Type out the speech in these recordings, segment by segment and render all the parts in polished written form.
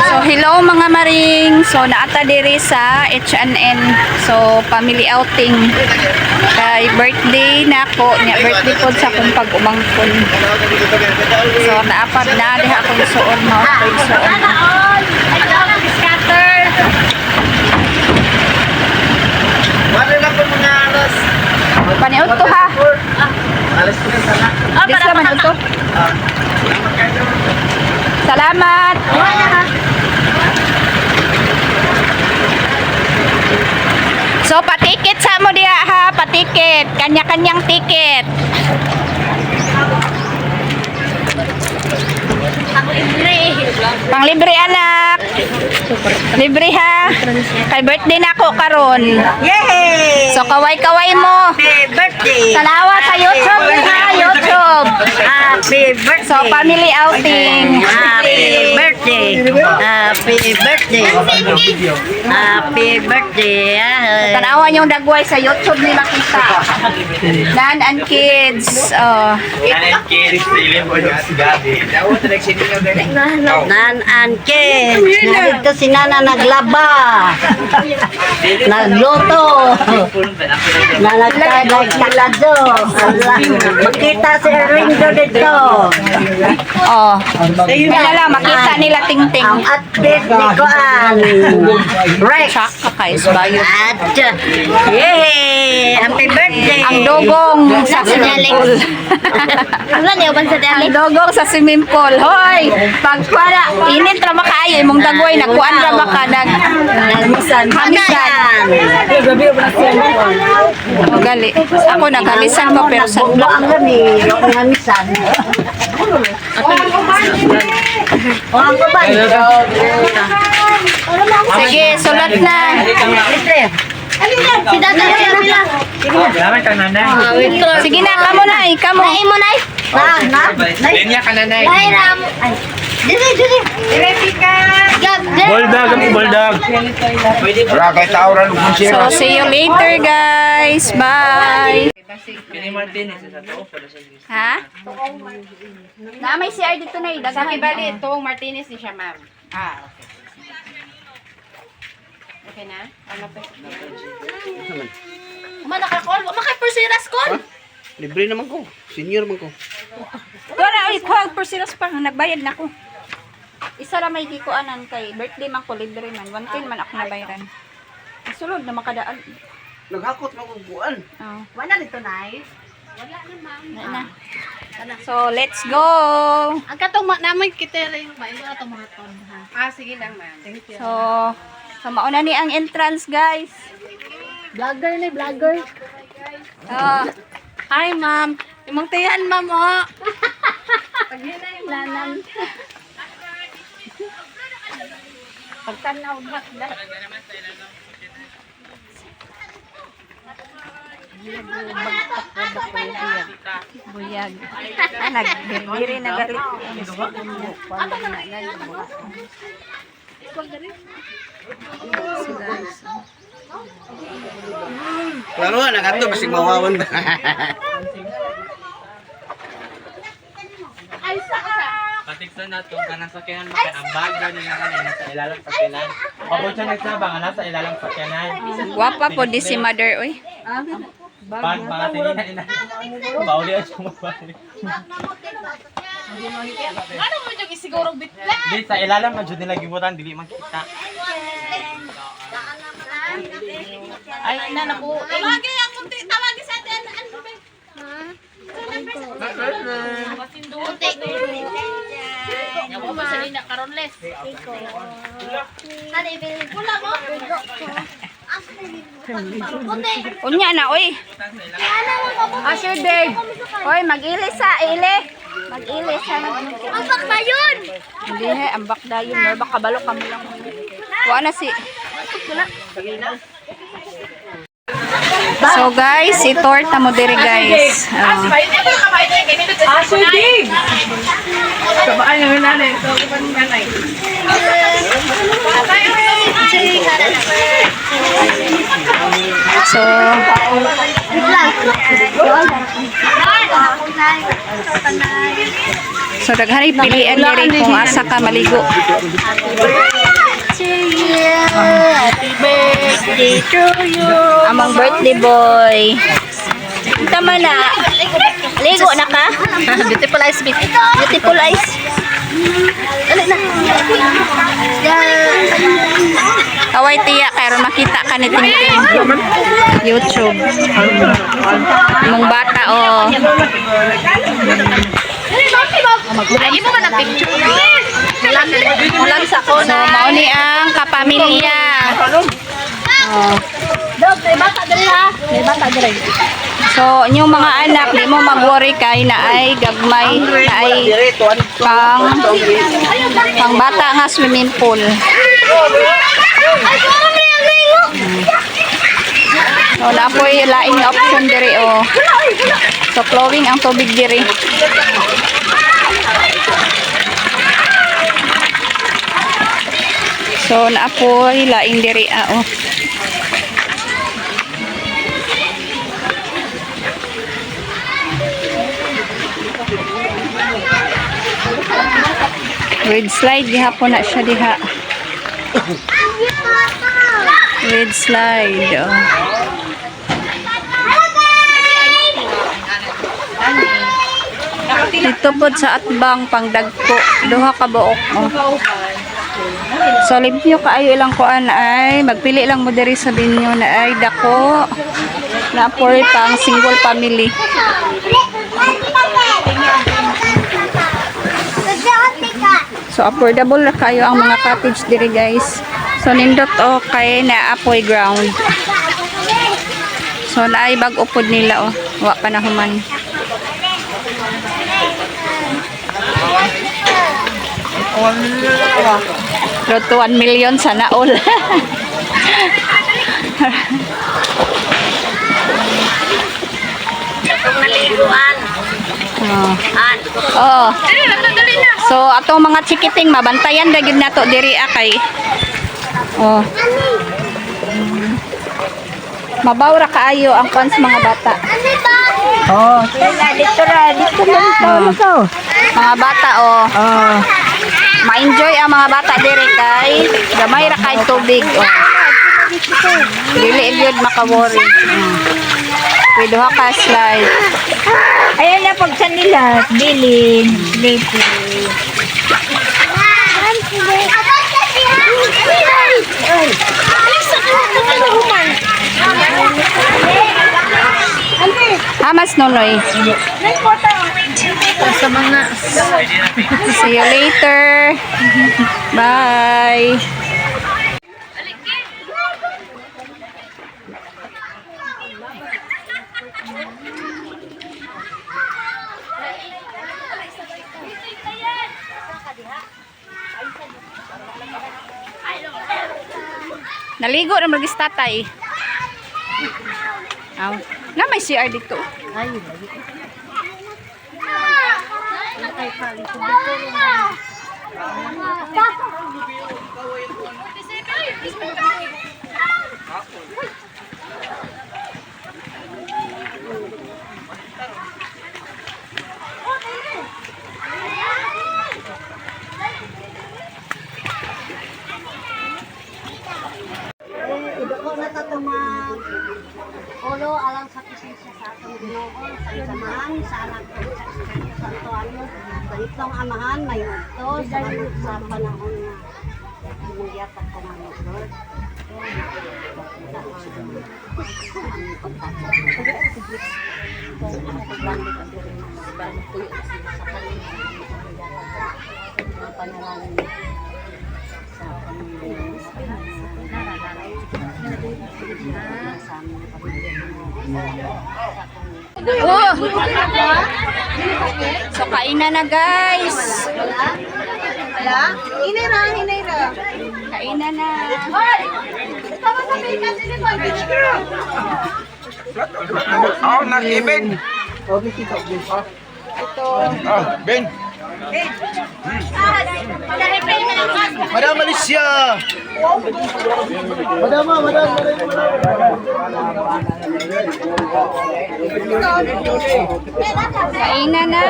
So hello mga maring. So naata diri sa H&N. So family outing. Kay birthday nako, nya birthday pod sa akong pag-umangkon. So naapad na diha akong suon mo, akong suon. Scatter. Wala na po mga alas. Paniot to ha. Alas ko na sana. Dis naman ito. Salamat. So patiket sa mo diha ha, patiket, kanya-kanyang tiket. Panglibre anak. Libre ha. Kay birthday nako karon. Yay! So kaway-kaway mo. Happy birthday! Salamat sa YouTube ha, YouTube. Happy birthday! So family outing. Happy birthday! Happy birthday! Happy birthday! Tanawan yung dagway sa YouTube nila kita. Nan and kids. Oh. Nan and kids! Narito si Nana naglaba! Nagluto! Na nagkalado! Makita si Erlindo dito! Oh. Kaya lang makita nila ting-ting. Ang update ni Koan! Rex! Tsaka guys, bayo. At, yay! Happy birthday! Ang dogong sa swimming pool. Ang dogong sa swimming pool. Hoy! Pagkwala, init ra makaayo imong dagway nakuan ra maka hamisan. O gali. Ako naghamisan ko pero sa Ang gani, yung hamisan. O, ang kuban. sige, sulat na. Si Dada sila. Salamat ka, nanay. Sige na, kamo na, kamo. Na? Linya ka, nanay. Dili. Bulldog, bulldog. Wala kay tauran kung So, see you later guys. Bye. Kini Martinez sa to. Ha? Na may CR dito na Sa idagahan. Kibali, itong Martinez ni siya, ma'am. Ah, okay. Okay na? Ano pa? Manakakol, makapursiras ko. Libre naman ko. Senior man ko. Wala, ay, kuha, pursiras pa. Nagbayad na ko. Isa lang may kikuanan kay birthday man ko, libre man. 1K man ako nabayaran. Sulod na makadaan. Naghakot na kong buwan. Oh. Wala dito, Nay. Na. So, let's go. Ang katong naman kita rin ba? Ito na itong mga ton. Ah, sige lang, ma'am. Thank you. So mauna ni ang entrance, guys. Vlogger ni vlogger. Oh, Hi, ma'am. Imong tiyan, ma'am, oh. pagyan na yung lanan. Pagtanaw na. Buyag. Nagbibiri na galit. Klaro na kanto basig mawawan ba. Patiksan na itong kanang sakyanan maka ang bag daw nila kanina sa ilalang sakyanan. Pabot siya nagsabang, nasa ilalang sakyanan. Gwapa po di si mother, oy. Bag, mga tinina ina. Bauli at siya mabali. Ano mo yung isiguro bitla? Di, sa ilalang man dyan nila gibutan, dili makita. Ay, na, naku. Tawagin ang kunti. Tawagin sa atin. Ano ba? Pasinduti. Ako ba sa ina karonles? Pula mo? Unya na, oy. Sir Dave. Oy, mag-ilis sa ile. Mag-ilis ha. Ambak na yun! Hindi he, ambak dayon. Mer baka balo ka mo lang. Kuha na si. So guys, itorta mo diri guys. Sir Dave! Kabaan yung nanay. Ito, ipan yung nanay. So, so daghani pilian diri kung asa ka maligo. you. Happy birthday to you. Among birthday boy. Tama na. Ligo na ka? Beautiful eyes, baby. Beautiful eyes. Kaway tiya, kaya makita ka ni Tingting. YouTube. Among bata, oh. Ay, mo ka na picture. Ulan sa So, mauni ang kapamilya. Dog, may bata dali ha. May bata dali. So, inyong mga anak, di mo mag-worry kay na ay gagmay, na ay Dire, tuwan. pang bata nga swimming pool. So, na po yung laing na option diri, oh. So, flowing ang tubig diri. So, na po yung laing diri, oh. With slide gihapon na siya diha. With slide. Oh. Dito po sa atbang pangdagko. Duha ka buok. Oh. So, limpyo kaayo ilang kuan ay magpili lang mo diri sa binyo na ay dako na for pang single family. So, affordable na kayo ang mga cottage diri guys. So, nindot o kay na apoy ground. So, naay bag upod nila o. Wa pa na human. Road to 1 million sana all. Oh. So atong mga chikiting mabantayan ra gyud nato diri akay. Oh. Mabaw ra kaayo ang fans mga bata. Oh, dito ra, dito lang to. Mga bata oh. Oh. Ma-enjoy ang mga bata diri kay gamay ra kay tubig oh. Dili gyud maka-worry. Pwede ha ka slide. Ayan na pagsan nila, bilin, lipo. Hamas nonoy. Sa mga See you later. Bye. Naligo na magis tatay. Aw, na may CR dito. ay, lagi. Idoko na ta tumag ulo alang sa presensya sa atong Ginoo sa samahan sa anak ko sa Espiritu Santo ano ganitong amahan may udto salamat sa panahon nga gimuyat ako nga Lord. Oh. So kainan na guys. Kainan na. Oh, nag-ibig. Ben. Madam Alicia. Kainan na.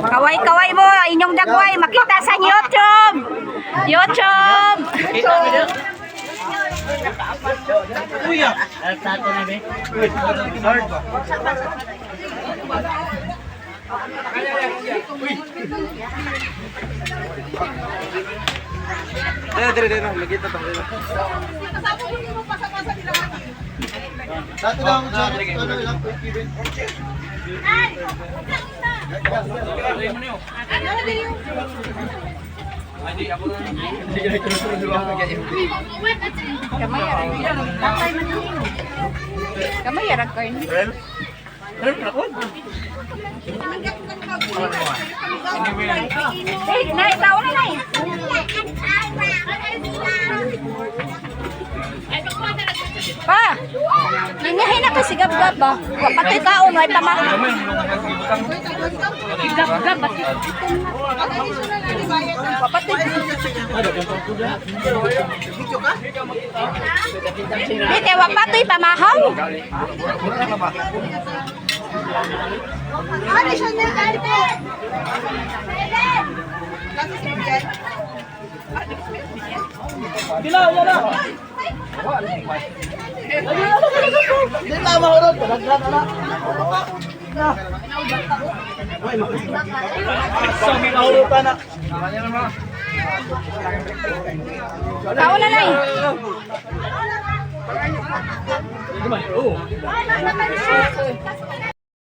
Kaway-kaway mo, inyong dagway, makita sa YouTube! YouTube! Dito magkita to. Dati lang ano lang even. Kamay yarag kayo. Hey, nay, tao na nay. Pa, lingahin na kasi gab-gab ba? Pati kaon, may tama. Gab-gab, pati. Dito, wapatoy pamahaw. Ano siya na carpet? Tao na nay. Ano naman siya?